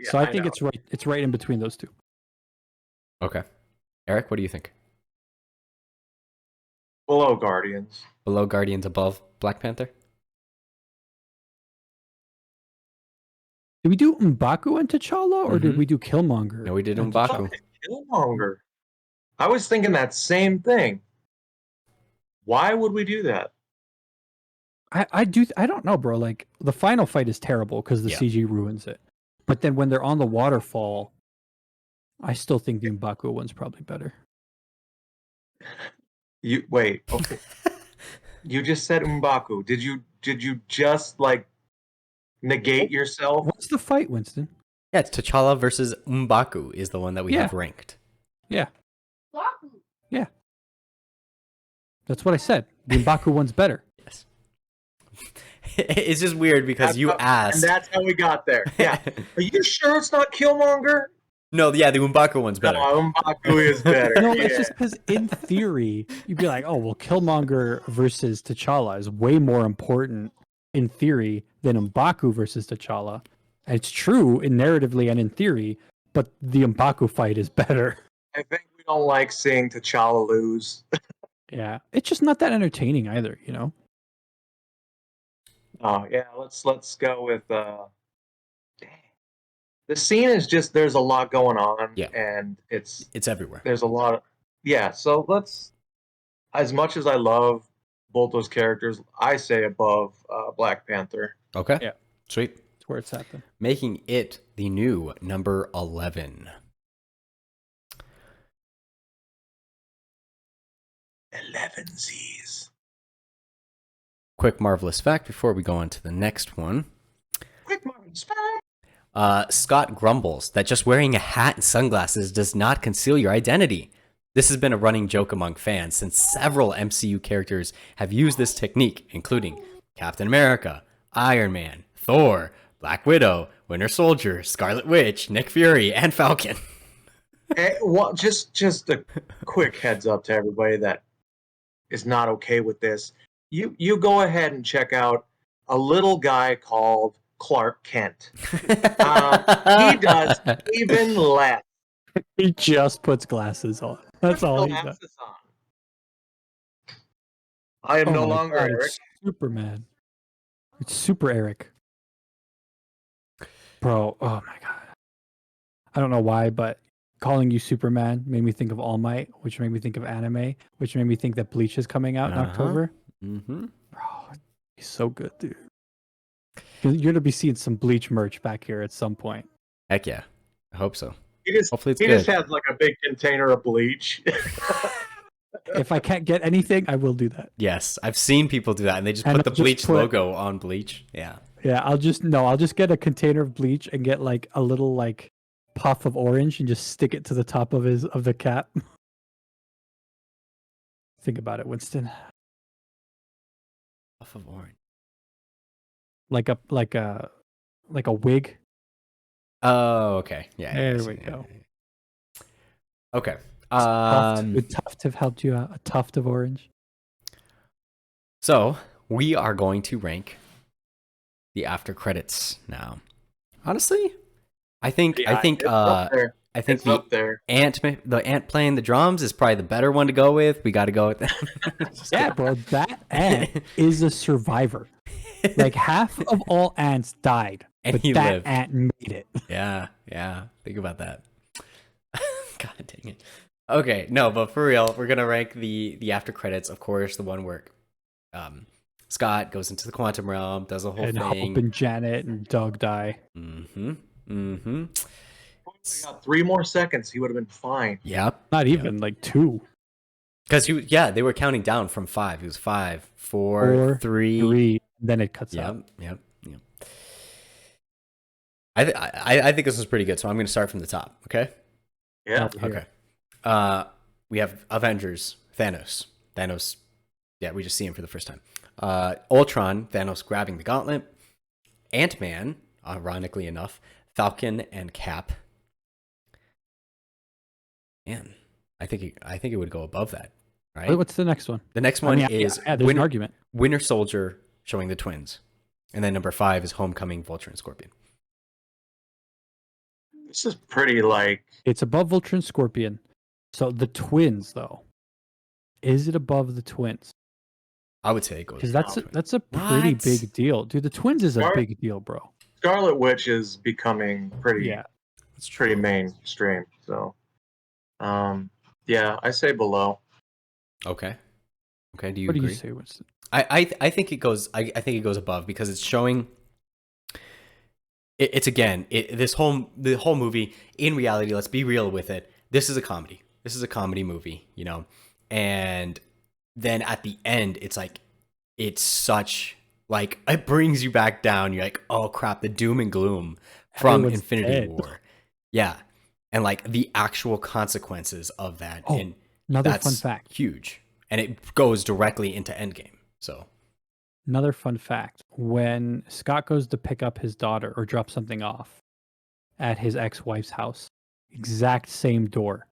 So I think it's right in between those two. Okay. Eric, what do you think? Below Guardians. Below Guardians, above Black Panther? Did we do M'Baku and T'Challa, or did we do Killmonger? No, we did and M'Baku. Killmonger. I was thinking that same thing. Why would we do that? I don't know, bro. Like the final fight is terrible because the CG ruins it. But then when they're on the waterfall, I still think the M'Baku one's probably better. You wait. Okay. You just said M'Baku. Did you just like negate yourself? What's the fight, Winston? Yeah, it's T'Challa versus M'Baku is the one that we have ranked. Yeah. Yeah. That's what I said. The M'Baku one's better. Yes. It's just weird because you asked. And that's how we got there. Yeah. Are you sure it's not Killmonger? No, yeah, the M'Baku one's better. No, M'Baku is better. No, it's just because in theory, you'd be like, oh, well, Killmonger versus T'Challa is way more important in theory than M'Baku versus T'Challa. And it's true in narratively and in theory, but the M'Baku fight is better. I think we don't like seeing T'Challa lose. Yeah. It's just not that entertaining either, you know? Oh yeah, let's go with the scene is just there's a lot going on and it's everywhere. There's a lot of so let's, as much as I love both those characters, I say above Black Panther. Okay. Yeah. Sweet. That's where it's at then. Making it the new number 11. 11 Z's. Quick marvelous fact before we go on to the next one. Quick marvelous fact. Scott grumbles that just wearing a hat and sunglasses does not conceal your identity. This has been a running joke among fans since several MCU characters have used this technique, including Captain America, Iron Man, Thor, Black Widow, Winter Soldier, Scarlet Witch, Nick Fury, and Falcon. Well, just a quick heads up to everybody that is not okay with this. You go ahead and check out a little guy called Clark Kent. He does even less. He just puts glasses on. That's all he does. I am no longer God, Eric. It's Superman. It's Super Eric. Bro, oh my God. I don't know why, but calling you Superman made me think of All Might, which made me think of anime, which made me think that Bleach is coming out in October. Mm-hmm. Bro, he's so good, dude. You're going to be seeing some Bleach merch back here at some point. Heck yeah. I hope so. Hopefully it's good. Just has like a big container of bleach. If I can't get anything, I will do that. Yes, I've seen people do that, and they just put the Bleach logo on Bleach. Yeah. Yeah, I'll just get a container of bleach and get like a little like puff of orange and just stick it to the top of the cap. Think about it, Winston. Puff of orange. Like a wig. Oh, okay. Yeah. There we go. Okay. Would Tuft have helped you out? A tuft of orange. So we are going to rank the after credits now. Honestly, I think the ant playing the drums is probably the better one to go with. We got to go with that. Yeah, bro, that ant is a survivor. Like half of all ants died, and but he that lived. Ant made it. Yeah. Think about that. God dang it. Okay, no, but for real, we're gonna rank the after credits. Of course, the one where Scott goes into the quantum realm, does a whole and thing, Hope and Janet and Doug die. If we got 3 more seconds, he would have been fine. Yep. Not even like 2. Because they were counting down from 5. It was 5, 4, 3. Then it cuts out. Yep. I think this is pretty good, so I'm going to start from the top. Okay. Yeah. Okay. We have Avengers, Thanos. Yeah, we just see him for the first time. Ultron, Thanos grabbing the gauntlet. Antman, ironically enough, Falcon and Cap. Man, I think it would go above that, right? What's the next one? The next one is there's an argument. Winter Soldier showing the twins, and then number 5 is Homecoming, Vulture and Scorpion. This is pretty like it's above Vulture and Scorpion. So the twins, though, is it above the twins? I would say it goes. Because above. that's a pretty What? big deal, dude. The twins is a Scar- big deal, bro. Scarlet Witch is becoming pretty Yeah, That's pretty true. mainstream. So, yeah, I say below. Okay. Okay. Do you what do agree? you say, Winston? I think it goes. I think it goes above because it's showing. It's again. The whole movie. In reality, let's be real with it. This is a comedy. This is a comedy movie. You know, and then at the end, it's like it's such like it brings you back down. You're like, oh crap, the doom and gloom from Everyone's Infinity dead. War. Yeah, and like the actual consequences of that. Oh, and another that's fun fact. huge, and it goes directly into Endgame. So. Another fun fact. When Scott goes to pick up his daughter or drop something off at his ex-wife's house, exact same door.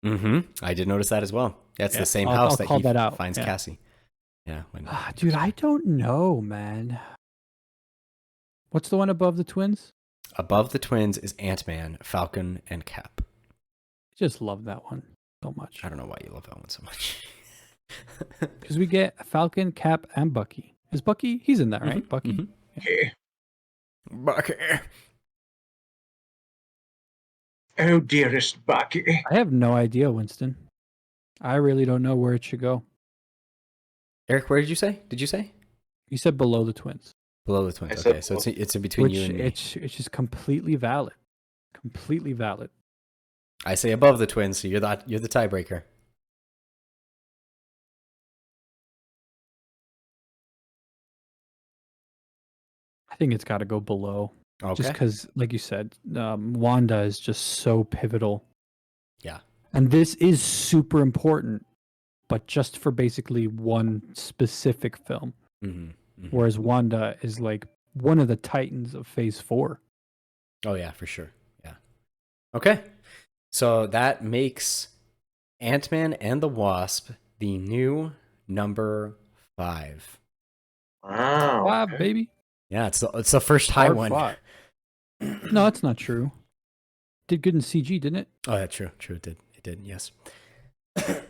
I did notice that as well. That's Yeah, the same I'll house that call he that out. finds Yeah. Cassie. Yeah. Dude, I don't know, man. What's the one above the twins? Above the twins is Ant-Man, Falcon, and Cap. I just love that one so much. I don't know why you love that one so much. Because we get Falcon, Cap, and Bucky. Is Bucky? He's in that, right? Bucky? Okay. Bucky. Oh, dearest Bucky. I have no idea, Winston. I really don't know where it should go. Eric, where did you say? Did you say? You said below the twins. Below the twins. I said Okay, so below. it's in between Which you and me. it's just completely valid. Completely valid. I say above the twins, so you're the tiebreaker. I think it's got to go below. Okay. Just because, like you said, Wanda is just so pivotal. Yeah. And this is super important, but just for basically one specific film. Whereas Wanda is like one of the titans of Phase 4. Oh, yeah, for sure. Yeah. Okay. So that makes Ant-Man and the Wasp the new number 5. Wow. Five, okay. baby. Yeah, it's the first high Hard one. fought. No, that's not true. Did good in CG, didn't it? Oh, yeah, true. True, it did. It did, yes.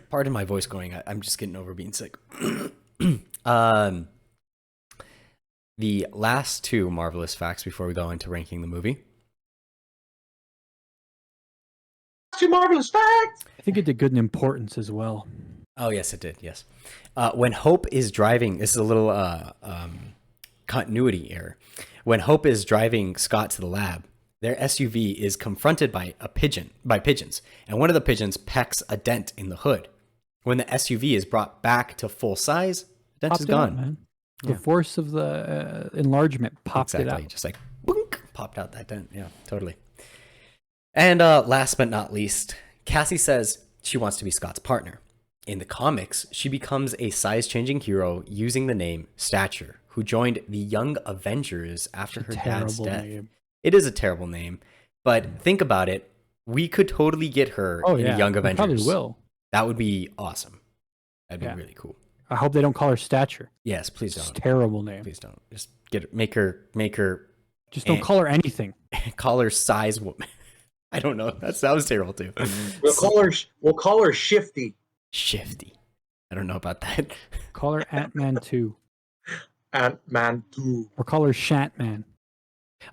Pardon my voice going. I'm just getting over being sick. The last two marvelous facts before we go into ranking the movie. Two marvelous facts. I think it did good in importance as well. Oh, yes, it did. Yes. When Hope is driving, this is a little continuity error. When Hope is driving Scott to the lab, their SUV is confronted by pigeons, and one of the pigeons pecks a dent in the hood. When the SUV is brought back to full size, the dent is Popped it out, gone. man. The Yeah. force of the enlargement popped it out. Just like boink, popped out that dent. Yeah, totally. And last but not least, Cassie says she wants to be Scott's partner. In the comics, she becomes a size-changing hero using the name Stature, who joined the Young Avengers after her dad's Terrible death. name. It is a terrible name, but think about it. We could totally get her in the Young we Avengers. probably will. That would be awesome. That'd Yeah. be really cool. I hope they don't call her Stature. Yes, please It's a don't. terrible name. Please don't. Just make her Just don't call her anything. call her size woman. I don't know. That was terrible too. We'll call her Shifty. Shifty. I don't know about that. Call her Ant-Man 2. Ant-Man 2. Or call her Shantman.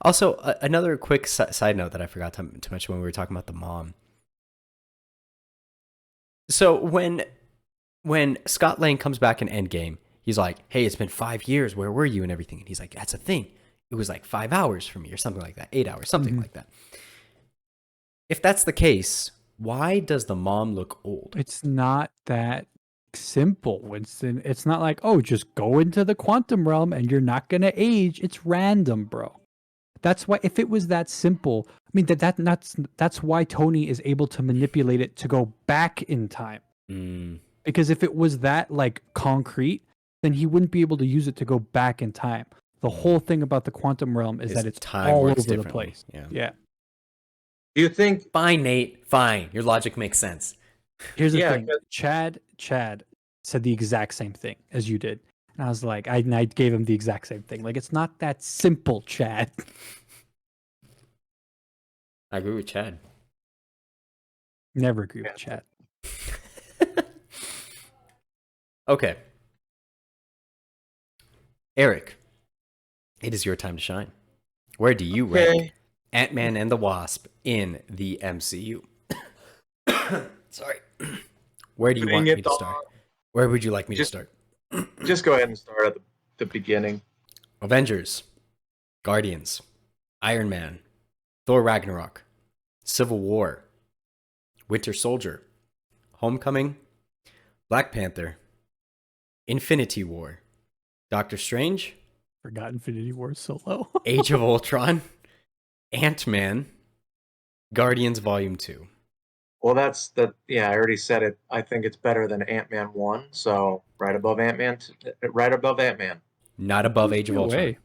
Also, another quick side note that I forgot to mention when we were talking about the mom. So when Scott Lang comes back in Endgame, he's like, "Hey, it's been 5 years. Where were you?" and everything. And he's like, "That's a thing. It was like 5 hours for me, or something like that. 8 hours, something like that." If that's the case, why does the mom look old? It's not that simple, Winston. It's not like, oh, just go into the quantum realm and you're not going to age. It's random, bro. That's why, if it was that simple, I mean, that's why Tony is able to manipulate it to go back in time. Because if it was that like concrete, then he wouldn't be able to use it to go back in time. The whole thing about the quantum realm is that it's time all works over the differently. place. Yeah. Do you think? Fine, Nate. Fine. Your logic makes sense. Here's the Yeah, thing. 'cause- Chad said the exact same thing as you did. And I was like, I gave him the exact same thing. Like, it's not that simple, Chad. I agree with Chad. Never agree with Chad. Okay. Eric, it is your time to shine. Where do you rank Ant-Man and the Wasp in the MCU? Sorry. Where do you want me to start? Where would you like me to start? Just go ahead and start at the beginning. Avengers, Guardians, Iron Man, Thor Ragnarok, Civil War, Winter Soldier, Homecoming, Black Panther, Infinity War, Doctor Strange, Forgot Infinity War is so low. Age of Ultron, Ant-Man, Guardians Volume 2. Well, that's the I already said it. I think it's better than Ant-Man 1, so right above Ant-Man. Not above Age of Ultron. Way.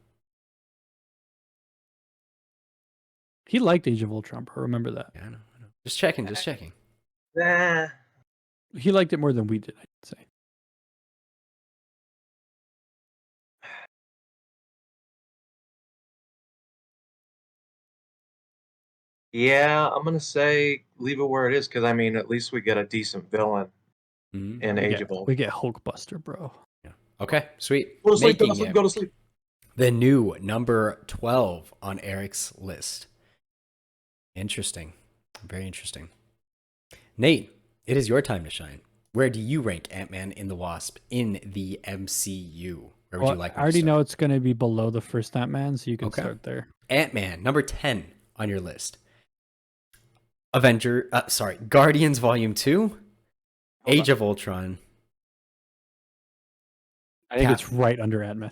He liked Age of Ultron, bro. Remember that. Yeah, I know. Just checking. Nah. He liked it more than we did, I'd say. Yeah, I'm gonna say leave it where it is because I mean at least we get a decent villain in Age of Ultron. We get Hulkbuster, bro. Yeah. Okay, sweet. Go to sleep. Go to sleep. The new number 12 on Eric's list. Interesting. Very interesting. Nate, it is your time to shine. Where do you rank Ant-Man and the Wasp in the MCU? Where would you like me I already to know start? it's going to be below the first Ant-Man, so you can start there. Ant-Man, number 10 on your list. Guardians Volume 2, Age of Ultron. I think it's right under Ant-Man.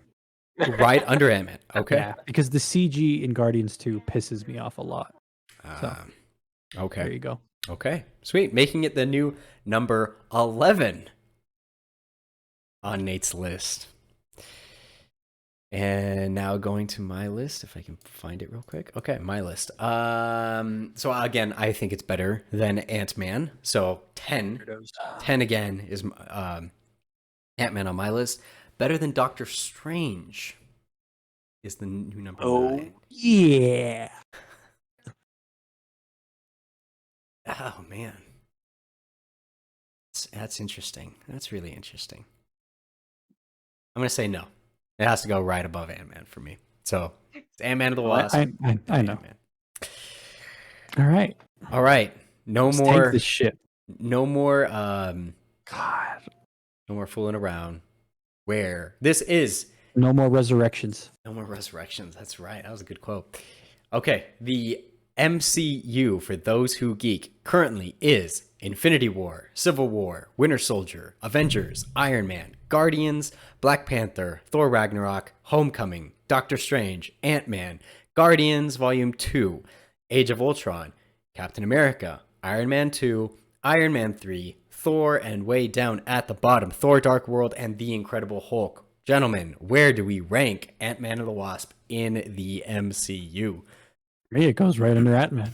Right under Ant-Man. Okay. Yeah, because the CG in Guardians 2 pisses me off a lot. Okay. There you go. Okay. Sweet. Making it the new number 11 on Nate's list. And now going to my list, if I can find it real quick. Okay, my list. So again, I think it's better than Ant-Man. So 10 again is Ant-Man on my list. Better than Doctor Strange is the new number 9. Yeah. Oh man, that's interesting. That's really interesting. I'm gonna say no. It has to go right above Ant-Man for me. So it's Ant-Man and the Wasp. I know. Ant-Man. All right. No Let's more. tank this shit. No more. God. No more fooling around. Where this is. No more resurrections. No more resurrections. That's right. That was a good quote. Okay, the MCU, for those who geek, currently is Infinity War, Civil War, Winter Soldier, Avengers, Iron Man, Guardians, Black Panther, Thor Ragnarok, Homecoming, Doctor Strange, Ant-Man, Guardians Volume 2, Age of Ultron, Captain America, Iron Man 2, Iron Man 3, Thor, and way down at the bottom, Thor Dark World and The Incredible Hulk. Gentlemen, where do we rank Ant-Man and the Wasp in the MCU? For me, it goes right under Ant-Man.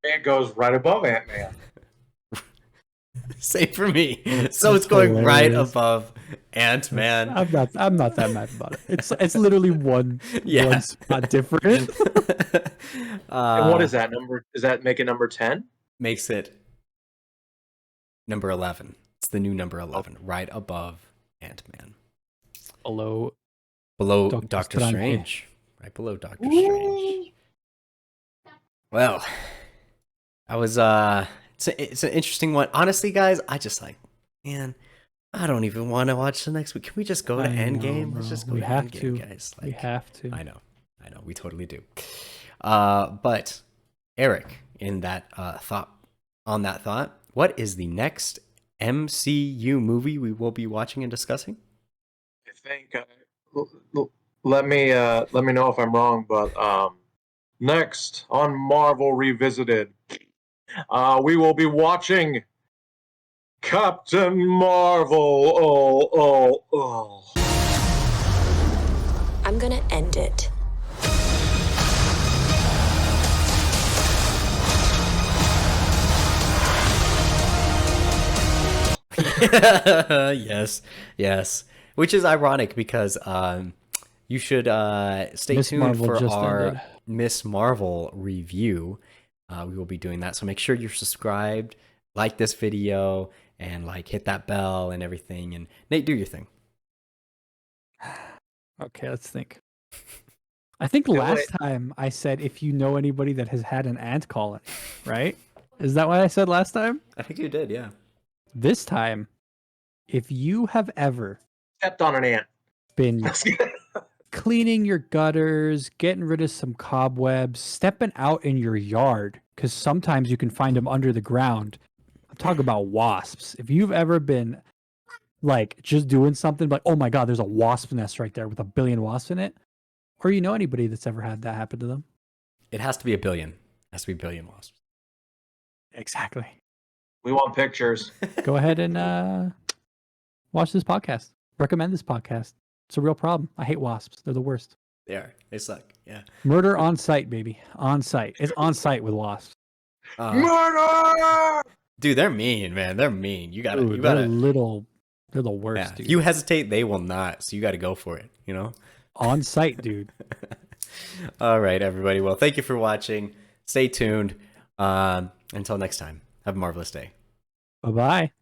It goes right above Ant-Man. Same for me. So it's going right above Ant-Man. I'm not that mad about it. It's literally one spot different. And what is that number? Does that make it number 10? Makes it number 11. It's the new number 11, right above Ant-Man. Below Doctor Strange. Right below Doctor Strange. Well, I was it's an interesting one. Honestly, guys, I just man, I don't even want to watch the next week. Can we just go to Endgame? Let's just go to Endgame, guys. We have to. I know, we totally do. But Eric, in that thought, what is the next MCU movie we will be watching and discussing? I think let me know if I'm wrong, but next on Marvel Revisited, we will be watching Captain Marvel. I'm gonna end it. Yes. Which is ironic because you should stay tuned for our Miss Marvel review. We will be doing that. So make sure you're subscribed, like this video, and like hit that bell and everything. And Nate, do your thing. Okay, let's think. I think Do last time I said if you know anybody that has had an ant colony, right? Is that what I said last time? I think you did, yeah. This time, if you have ever Stepped on an ant. been cleaning your gutters, getting rid of some cobwebs, stepping out in your yard, because sometimes you can find them under the ground. I'm talking about wasps. If you've ever been like just doing something like, oh my God, there's a wasp nest right there with a billion wasps in it, or you know anybody that's ever had that happen to them. It has to be a billion. It has to be a billion wasps. Exactly. We want pictures. Go ahead and watch this podcast. Recommend this podcast. It's a real problem. I hate wasps. They're the worst. They are. They suck. Yeah. Murder on site, baby. On site. It's on site with wasps. Murder! Dude, they're mean, man. They're mean. You gotta. Dude, You gotta. they're the worst, Yeah. dude. If you hesitate, they will not. So you got to go for it. You know. On site, dude. All right, everybody. Well, thank you for watching. Stay tuned. Until next time. Have a marvelous day. Bye-bye.